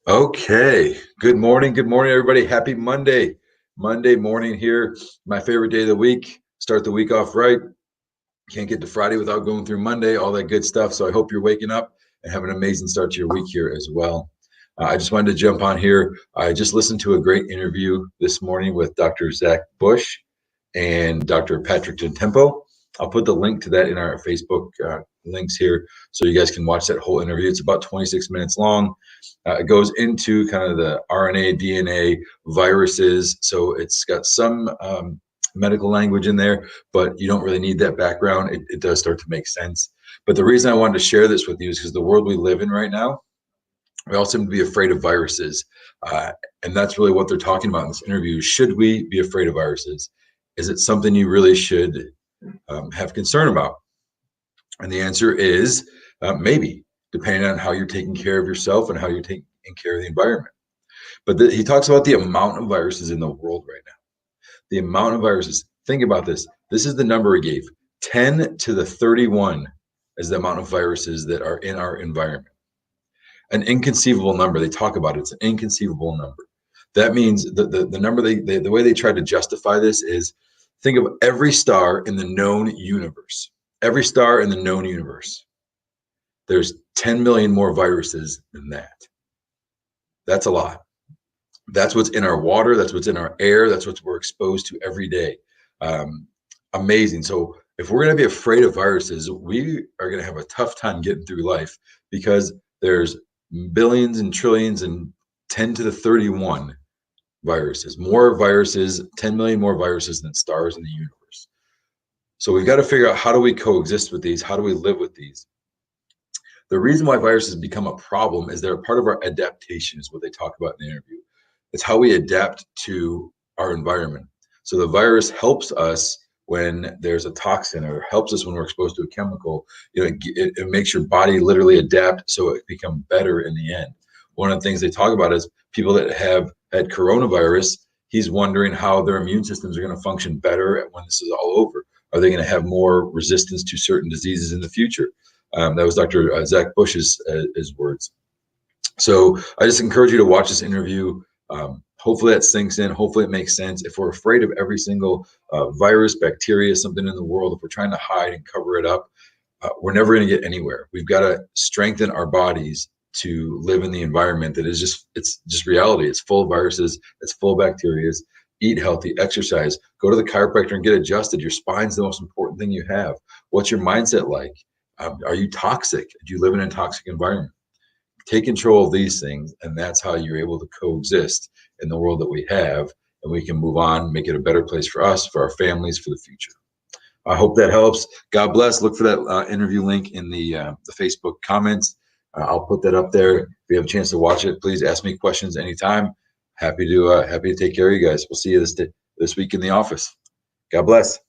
Okay. Good morning, everybody. Happy Monday. Monday morning here. My favorite day of the week. Start the week off right. Can't get to Friday without going through Monday, all that good stuff. So I hope you're waking up and have an amazing start to your week here as well. I just wanted to jump on here. I just listened to a great interview this morning with Dr. Zach Bush and Dr. Patrick Gentempo. I'll put the link to that in our Facebook links here so you guys can watch that whole interview. It's about 26 minutes long. It goes into kind of the RNA, DNA, viruses. So it's got some medical language in there, but you don't really need that background. It does start to make sense. But the reason I wanted to share this with you is because the world we live in right now, we all seem to be afraid of viruses. And that's really what they're talking about in this interview. Should we be afraid of viruses? Is it something you really should have concern about? And the answer is maybe, depending on how you're taking care of yourself and how you're taking care of the environment. But he talks about the amount of viruses in the world right now. The amount of viruses. Think about this. This is the number he gave. 10 to the 31 is the amount of viruses that are in our environment. An inconceivable number. They talk about it. It's an inconceivable number. That means the number the way they try to justify this is think of every star in the known universe. Every star in the known universe. There's 10 million more viruses than that. That's a lot. That's what's in our water. That's what's in our air. That's what we're exposed to every day. Amazing. So if we're going to be afraid of viruses, we are going to have a tough time getting through life because there's billions and trillions and 10 to the 31 viruses, more viruses, 10 million more viruses than stars in the universe. So we've got to figure out, how do we coexist with these? How do we live with these? The reason why viruses become a problem is they're a part of our adaptation, is what they talk about in the interview. It's how we adapt to our environment. So the virus helps us when there's a toxin, or helps us when we're exposed to a chemical. It makes your body literally adapt so it become better in the end. One of the things they talk about is people that have had coronavirus. He's wondering how their immune systems are going to function better when this is all over. Are they going to have more resistance to certain diseases in the future? That was Dr. Zach Bush's words. So I just encourage you to watch this interview. Hopefully that sinks in. Hopefully it makes sense. If we're afraid of every single virus, bacteria, something in the world, if we're trying to hide and cover it up, we're never going to get anywhere. We've got to strengthen our bodies to live in the environment that is it's just reality. It's full of viruses. It's full of bacteria. Eat healthy, exercise, go to the chiropractor and get adjusted. Your spine's the most important thing you have. What's your mindset like? Are you toxic? Do you live in a toxic environment? Take control of these things, and that's how you're able to coexist in the world that we have, and we can move on, make it a better place for us, for our families, for the future. I hope that helps. God bless. Look for that interview link in the Facebook comments. I'll put that up there. If you have a chance to watch it, please ask me questions anytime. Happy to take care of you guys. We'll see you this week in the office. God bless.